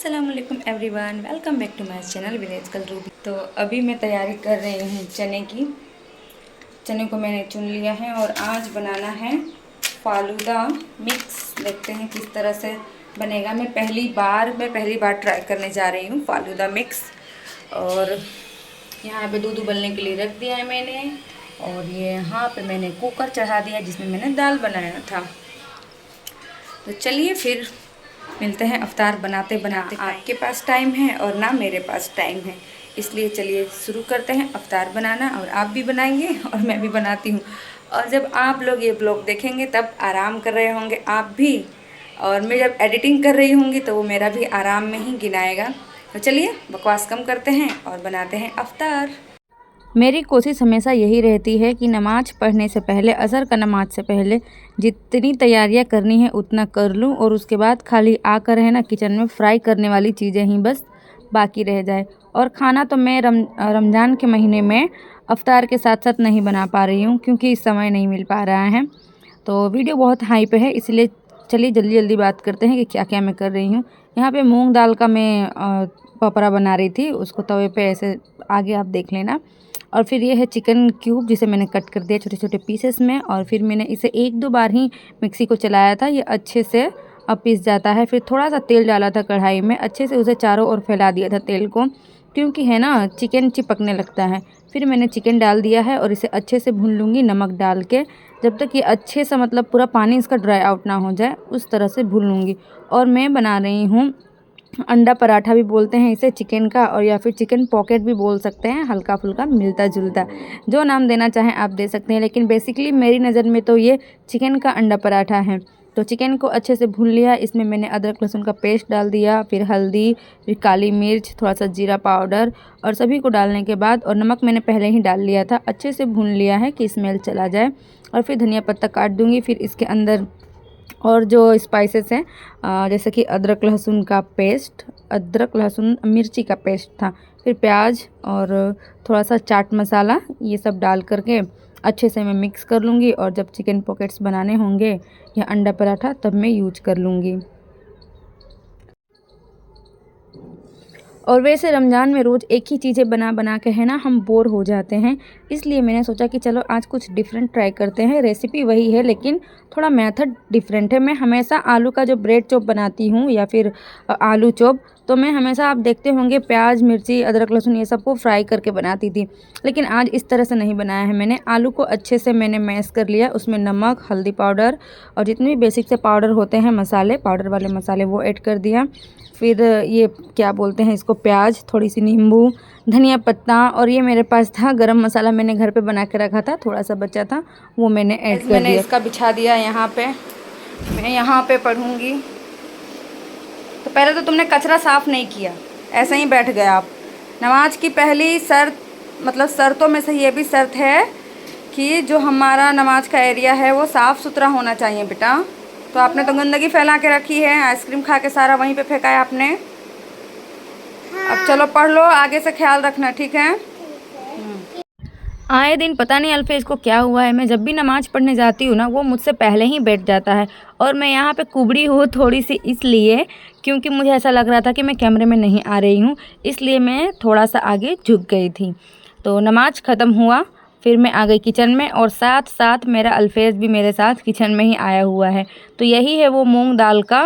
अस्सलाम वालेकुम everyone, welcome back to my channel village कल रूबी। तो अभी मैं तैयारी कर रही हूँ चने की। चने को मैंने चुन लिया है और आज बनाना है फालूदा मिक्स। देखते हैं किस तरह से बनेगा। मैं पहली बार ट्राई करने जा रही हूँ फालूदा मिक्स। और यहाँ पे दूध उबलने के लिए रख दिया है मैंने। और ये यहाँ पे मैंने कुकर चढ़ा दिया जिसमें मैंने दाल बनाया था। तो चलिए फिर मिलते हैं अफ्तार बनाते बनाते। आपके पास टाइम है और ना मेरे पास टाइम है, इसलिए चलिए शुरू करते हैं अफ्तार बनाना। और आप भी बनाएंगे और मैं भी बनाती हूँ। और जब आप लोग ये ब्लॉग देखेंगे तब आराम कर रहे होंगे आप भी, और मैं जब एडिटिंग कर रही होंगी तो वो मेरा भी आराम में ही गिनाएगा। तो चलिए बकवास कम करते हैं और बनाते हैं अफ्तार। मेरी कोशिश हमेशा यही रहती है कि नमाज़ पढ़ने से पहले, असर का नमाज से पहले जितनी तैयारियां करनी है उतना कर लूं, और उसके बाद खाली आकर है ना किचन में फ्राई करने वाली चीज़ें ही बस बाकी रह जाए। और खाना तो मैं रमज़ान के महीने में अफ्तार के साथ साथ नहीं बना पा रही हूँ क्योंकि इस समय नहीं मिल पा रहा है। तो वीडियो बहुत हाई पे है, इसलिए चलिए जल्दी जल्दी बात करते हैं कि क्या क्या मैं कर रही हूँ। यहाँ पे मूंग दाल का मैं पपड़ा बना रही थी, उसको तवे पे ऐसे आगे आप देख लेना। और फिर ये है चिकन क्यूब जिसे मैंने कट कर दिया छोटे छोटे पीसेस में। और फिर मैंने इसे एक दो बार ही मिक्सी को चलाया था, ये अच्छे से अब पीस जाता है। फिर थोड़ा सा तेल डाला था कढ़ाई में, अच्छे से उसे चारों ओर फैला दिया था तेल को, क्योंकि है ना चिकन चिपकने लगता है। फिर मैंने चिकन डाल दिया है और इसे अच्छे से भून लूँगी नमक डाल के, जब तक ये अच्छे से मतलब पूरा पानी इसका ड्राई आउट ना हो जाए उस तरह से भून लूँगी। और मैं बना रही हूँ अंडा पराठा भी बोलते हैं इसे चिकन का, और या फिर चिकन पॉकेट भी बोल सकते हैं, हल्का फुल्का मिलता जुलता, जो नाम देना चाहें आप दे सकते हैं। लेकिन बेसिकली मेरी नज़र में तो ये चिकन का अंडा पराठा है। तो चिकन को अच्छे से भून लिया, इसमें मैंने अदरक लहसुन का पेस्ट डाल दिया, फिर हल्दी, फिर काली मिर्च, थोड़ा सा जीरा पाउडर, और सभी को डालने के बाद, और नमक मैंने पहले ही डाल लिया था, अच्छे से भून लिया है कि स्मेल चला जाए। और फिर धनिया पत्ता काट दूँगी। फिर इसके अंदर और जो स्पाइसेस हैं जैसे कि अदरक लहसुन का पेस्ट, अदरक लहसुन मिर्ची का पेस्ट था, फिर प्याज और थोड़ा सा चाट मसाला, ये सब डाल करके अच्छे से मैं मिक्स कर लूँगी। और जब चिकन पॉकेट्स बनाने होंगे या अंडा पराठा तब मैं यूज कर लूँगी। और वैसे रमज़ान में रोज़ एक ही चीज़ें बना बना के है ना हम बोर हो जाते हैं, इसलिए मैंने सोचा कि चलो आज कुछ डिफरेंट ट्राई करते हैं। रेसिपी वही है लेकिन थोड़ा मेथड डिफरेंट है। मैं हमेशा आलू का जो ब्रेड चॉप बनाती हूँ या फिर आलू चॉप, तो मैं हमेशा आप देखते होंगे प्याज मिर्ची अदरक लहसुन ये सबको फ्राई करके बनाती थी, लेकिन आज इस तरह से नहीं बनाया है मैंने। आलू को अच्छे से मैंने मैश कर लिया, उसमें नमक हल्दी पाउडर और जितने भी बेसिक से पाउडर होते हैं मसाले, पाउडर वाले मसाले, वो ऐड कर दिया। फिर ये क्या बोलते हैं इसको, प्याज, थोड़ी सी नींबू, धनिया पत्ता, और ये मेरे पास था गरम मसाला, मैंने घर पे बना के रखा था, थोड़ा सा बचा था, वो मैंने ऐड कर दिया। मैंने इसका बिछा दिया यहाँ पे, मैं यहाँ पे पढ़ूँगी। तो पहले तो तुमने कचरा साफ़ नहीं किया, ऐसे ही बैठ गए आप। नमाज की पहली शर्त, मतलब शर्तों में से ये भी शर्त है कि जो हमारा नमाज का एरिया है वो साफ़ सुथरा होना चाहिए बेटा। तो आपने तो गंदगी फैला के रखी है, आइसक्रीम खा के सारा वहीं पे फेंका है आपने। अब चलो पढ़ लो, आगे से ख्याल रखना, ठीक है। आए दिन पता नहीं अल्फेज को क्या हुआ है, मैं जब भी नमाज़ पढ़ने जाती हूँ ना वो मुझसे पहले ही बैठ जाता है। और मैं यहाँ पे कुबड़ी हूँ थोड़ी सी, इसलिए क्योंकि मुझे ऐसा लग रहा था कि मैं कैमरे में नहीं आ रही हूँ, इसलिए मैं थोड़ा सा आगे झुक गई थी। तो नमाज ख़त्म हुआ, फिर मैं आ गई किचन में, और साथ साथ मेरा अल्फेज भी मेरे साथ किचन में ही आया हुआ है। तो यही है वो मूंग दाल का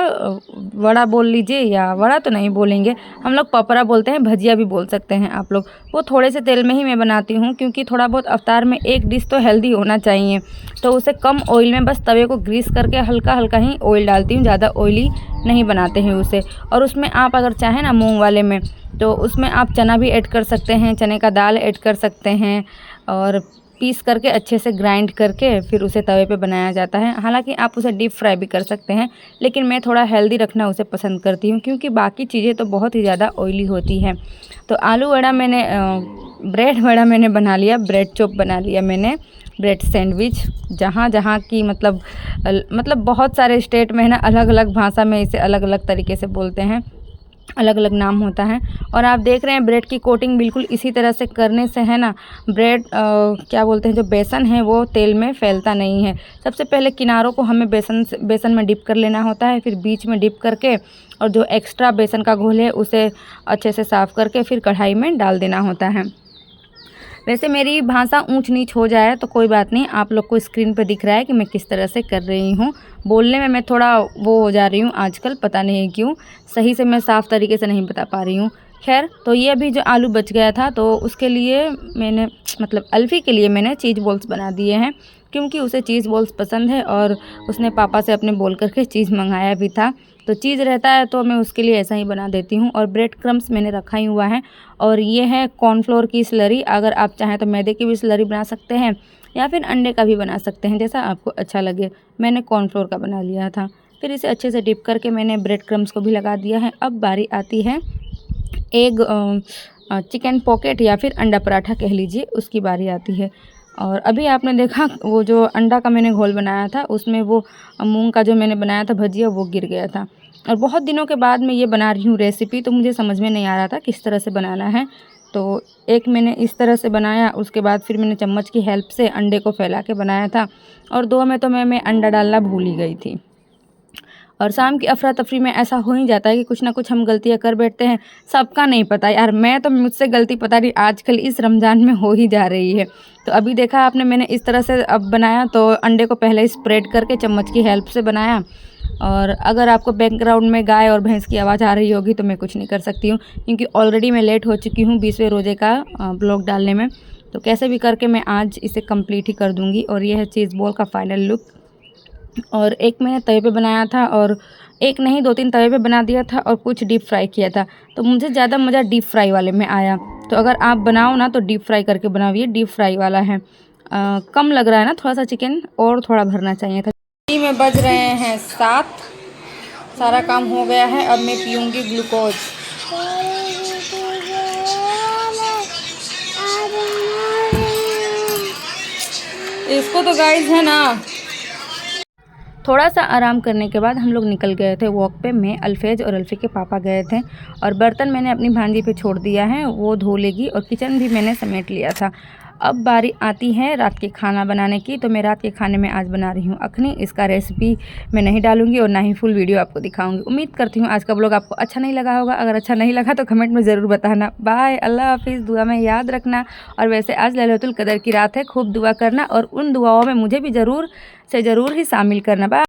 वड़ा बोल लीजिए, या वड़ा तो नहीं बोलेंगे हम लोग, पपड़ा बोलते हैं, भजिया भी बोल सकते हैं आप लोग। वो थोड़े से तेल में ही मैं बनाती हूँ क्योंकि थोड़ा बहुत अफ्तार में एक डिश तो हेल्दी होना चाहिए, तो उसे कम ऑयल में बस तवे को ग्रीस करके हल्का हल्का ही ऑयल डालती हूँ, ज़्यादा ऑयली नहीं बनाते हैं उसे। और उसमें आप अगर चाहें ना मूँग वाले में, तो उसमें आप चना भी ऐड कर सकते हैं, चने का दाल ऐड कर सकते हैं, और पीस करके अच्छे से ग्राइंड करके फिर उसे तवे पे बनाया जाता है। हालांकि आप उसे डीप फ्राई भी कर सकते हैं, लेकिन मैं थोड़ा हेल्दी रखना उसे पसंद करती हूँ क्योंकि बाकी चीज़ें तो बहुत ही ज़्यादा ऑयली होती है। तो आलू वड़ा मैंने, ब्रेड वड़ा मैंने बना लिया, ब्रेड चॉप बना लिया मैंने, ब्रेड सैंडविच, जहाँ जहाँ की मतलब बहुत सारे स्टेट में है ना अलग अलग भाषा में इसे अलग अलग तरीके से बोलते हैं। अलग अलग नाम होता है। और आप देख रहे हैं ब्रेड की कोटिंग बिल्कुल इसी तरह से करने से है ना, ब्रेड क्या बोलते हैं, जो बेसन है वो तेल में फैलता नहीं है। सबसे पहले किनारों को हमें बेसन में डिप कर लेना होता है, फिर बीच में डिप करके और जो एक्स्ट्रा बेसन का घोल है उसे अच्छे से साफ़ करके फिर कढ़ाई में डाल देना होता है। वैसे मेरी भाषा ऊंच नीच हो जाए तो कोई बात नहीं, आप लोग को स्क्रीन पे दिख रहा है कि मैं किस तरह से कर रही हूँ। बोलने में मैं थोड़ा वो हो जा रही हूँ आजकल, पता नहीं क्यों, सही से मैं साफ़ तरीके से नहीं बता पा रही हूँ। खैर, तो ये अभी जो आलू बच गया था तो उसके लिए मैंने मतलब अल्फ़ी के लिए मैंने चीज़ बॉल्स बना दिए हैं, क्योंकि उसे चीज़ बॉल्स पसंद है और उसने पापा से अपने बोल करके चीज़ मंगाया भी था। तो चीज़ रहता है तो मैं उसके लिए ऐसा ही बना देती हूँ। और ब्रेड क्रम्स मैंने रखा ही हुआ है। और ये है कॉर्नफ्लोर की स्लरी। अगर आप चाहें तो मैदे की भी स्लरी बना सकते हैं या फिर अंडे का भी बना सकते हैं, जैसा आपको अच्छा लगे। मैंने कॉर्नफ्लोर का बना लिया था। फिर इसे अच्छे से डिप करके मैंने ब्रेड क्रम्स को भी लगा दिया है। अब बारी आती है एग चिकन पॉकेट या फिर अंडा पराठा कह लीजिए, उसकी बारी आती है। और अभी आपने देखा वो जो अंडा का मैंने घोल बनाया था उसमें वो मूंग का जो मैंने बनाया था भजिया वो गिर गया था। और बहुत दिनों के बाद मैं ये बना रही हूँ रेसिपी, तो मुझे समझ में नहीं आ रहा था किस तरह से बनाना है। तो एक मैंने इस तरह से बनाया, उसके बाद फिर मैंने चम्मच की हेल्प से अंडे को फैला के बनाया था। और दो में तो मैं अंडा डालना भूल ही गई थी। और शाम की अफरा तफरी में ऐसा हो ही जाता है कि कुछ ना कुछ हम गलतियां कर बैठते हैं। सबका नहीं पता यार, मैं तो मुझसे गलती पता नहीं आजकल इस रमज़ान में हो ही जा रही है। तो अभी देखा आपने, मैंने इस तरह से अब बनाया तो अंडे को पहले स्प्रेड करके चम्मच की हेल्प से बनाया। और अगर आपको बैकग्राउंड में गाय और भैंस की आवाज़ आ रही होगी तो मैं कुछ नहीं कर सकती हूँ, क्योंकि ऑलरेडी मैं लेट हो चुकी हूँ 20वें रोज़े का ब्लॉग डालने में। तो कैसे भी करके मैं आज इसे कंप्लीट ही कर दूँगी। और यह है चीज़ बॉल का फाइनल लुक। और एक मैंने तवे पे बनाया था, और एक नहीं 2-3 तवे पे बना दिया था, और कुछ डीप फ्राई किया था। तो मुझे ज़्यादा मज़ा डीप फ्राई वाले में आया। तो अगर आप बनाओ ना तो डीप फ्राई करके बनाइए, डीप फ्राई वाला है। कम लग रहा है ना थोड़ा सा चिकन, और थोड़ा भरना चाहिए था। टी में बज रहे हैं 7, सारा काम हो गया है। अब मैं पीऊँगी ग्लूकोज। इसको तो गाइस है ना, थोड़ा सा आराम करने के बाद हम लोग निकल गए थे वॉक पे। मैं, अल्फेज और अल्फ़ी के पापा गए थे। और बर्तन मैंने अपनी भांजी पे छोड़ दिया है, वो धो लेगी। और किचन भी मैंने समेट लिया था। अब बारी आती है रात के खाना बनाने की। तो मैं रात के खाने में आज बना रही हूँ अखनी। इसका रेसिपी मैं नहीं डालूंगी और ना ही फुल वीडियो आपको दिखाऊंगी। उम्मीद करती हूँ आज का ब्लॉग आपको अच्छा नहीं लगा होगा। अगर अच्छा नहीं लगा तो कमेंट में ज़रूर बताना। बाय, अल्लाह हाफिज़, दुआ में याद रखना। और वैसे आज लैलतुल कदर की रात है, खूब दुआ करना और उन दुआओं में मुझे भी ज़रूर से ज़रूर ही शामिल करना। बाय।